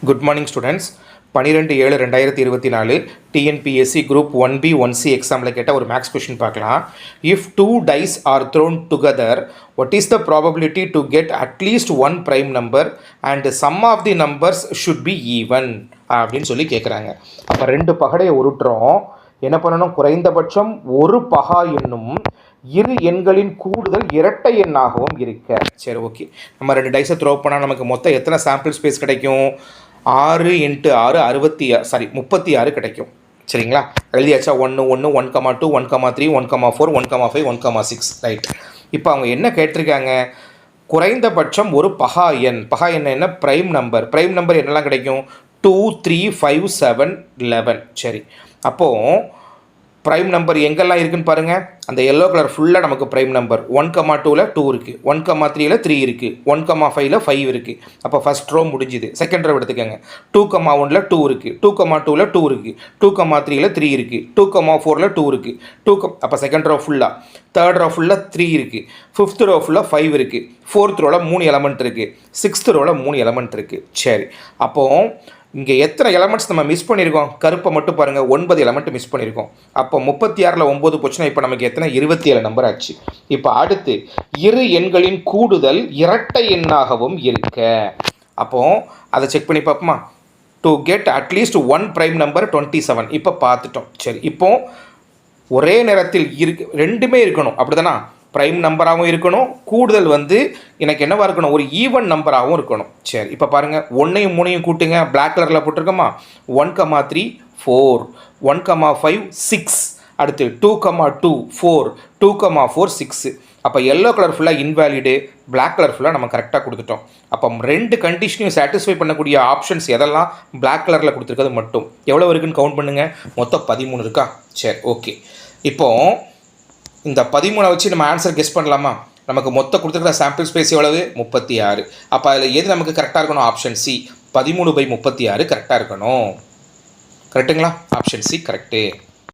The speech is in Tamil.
Good morning students. 12/7/2024 TNPSC Group 1B 1C எக்ஸாமில் கேட்ட ஒரு மேக்ஸ் கொஷின் பார்க்கலாம். If two dice are thrown together, what is the probability to get at least one prime number and sum of the numbers should be even அப்படின்னு சொல்லி கேட்குறாங்க. அப்போ ரெண்டு பகடையை உருட்டுறோம். என்ன பண்ணணும்? குறைந்தபட்சம் ஒரு பகா எண்ணும் இரு எண்களின் கூடுதல் இரட்டை எண்ணாகவும் இருக்க. சரி, ஓகே. நம்ம ரெண்டு டைஸை த்ரோ பண்ணால் நமக்கு மொத்தம் எத்தனை சாம்பிள் ஸ்பேஸ் கிடைக்கும்? 6 × 6 36 கிடைக்கும். சரிங்களா? எழுதியாச்சா? 1 1 1,2 1,3 1,4 1,5 1,6 ரைட். இப்போ அவங்க என்ன கேட்டிருக்காங்க? குறைந்தபட்சம் ஒரு பகா எண். பகா எண் என்ன? Prime number. ப்ரைம் நம்பர் என்னெல்லாம் கிடைக்கும்? 2 3 5 7 11. சரி, அப்போது ப்ரைம் நம்பர் எங்கெல்லாம் இருக்குதுன்னு பாருங்கள். அந்த எல்லோ கலர் ஃபுல்லாக நமக்கு ப்ரைம் நம்பர் 1,2ல் 2 இருக்குது, 1,3ல் 3 இருக்குது, 1,5ல் 5 இருக்குது. அப்போ ஃபஸ்ட் ரோ முடிஞ்சுது. செகண்ட் ரோ எடுத்துக்கோங்க. 2,1ல் 2 இருக்குது, 2,2ல் 2 இருக்குது, 2,3ல் 3 இருக்குது, 2,4ல் 2 இருக்குது, அப்போ செகண்ட் ரோ ஃபுல்லாக. தேர்ட் ரோ ஃபுல்லாக 3 இருக்குது, ஃபிஃப்த் ரோ ஃபுல்லாக 5 இருக்குது, ஃபோர்த் ரோவில் 3 எலமெண்ட் இருக்குது, சிக்ஸ்த் ரோவில் 3 எலமெண்ட் இருக்குது. சரி, அப்போது இங்கே எத்தனை எலமெண்ட்ஸ் நம்ம மிஸ் பண்ணியிருக்கோம்? கருப்பை மட்டும் பாருங்கள், 9 எலமெண்ட் மிஸ் பண்ணியிருக்கோம். அப்போ 36ல் 9 போச்சுன்னா இப்போ நமக்கு எத்தனை? 27 நம்பர் ஆச்சு. இப்போ அடுத்து இரு எண்களின் கூடுதல் இரட்டை எண்ணாகவும் இருக்க. அப்போது அதை செக் பண்ணி பார்ப்போமா? To get at least one prime number 27. இப்போ பார்த்துட்டோம். சரி, இப்போது ஒரே நேரத்தில் ரெண்டுமே இருக்கணும், அப்படி தானே? ப்ரைம் நம்பராகவும் இருக்கணும், கூடுதல் எனக்கு என்னவாக இருக்கணும்? ஒரு ஈவன் நம்பராகவும் இருக்கணும். சரி, இப்போ பாருங்கள், 1ஐயும் 3ஐயும் கூட்டுங்க. பிளாக் கலரில் போட்டிருக்கோமா? 1,3 4, 1,5 6, அடுத்து 2,2 4, 2,4 6. அப்போ எல்லோ கலர் ஃபுல்லாக இன்வேலிடு, பிளாக் கலர் ஃபுல்லாக நம்ம கரெக்டாக கொடுத்துட்டோம். அப்போ ரெண்டு கண்டிஷனையும் சாட்டிஸ்ஃபை பண்ணக்கூடிய ஆப்ஷன்ஸ் எதெல்லாம்? பிளாக் கலரில் கொடுத்துருக்கிறது மட்டும். எவ்வளோ இருக்குதுன்னு கவுண்ட் பண்ணுங்கள். மொத்தம் 13 இருக்கா? சரி, ஓகே. இப்போது இந்த 13 வச்சு நம்ம ஆன்சர் கெஸ் பண்ணலாமா? நமக்கு மொத்தம் கொடுத்துருக்கிற சாம்பிள் ஸ்பேஸ் எவ்வளவு? 36. அப்போ அதில் எது நமக்கு கரெக்டாக இருக்கணும்? ஆப்ஷன் சி, 13/36 கரெக்டாக இருக்கணும். கரெக்டுங்களா? Option C correct.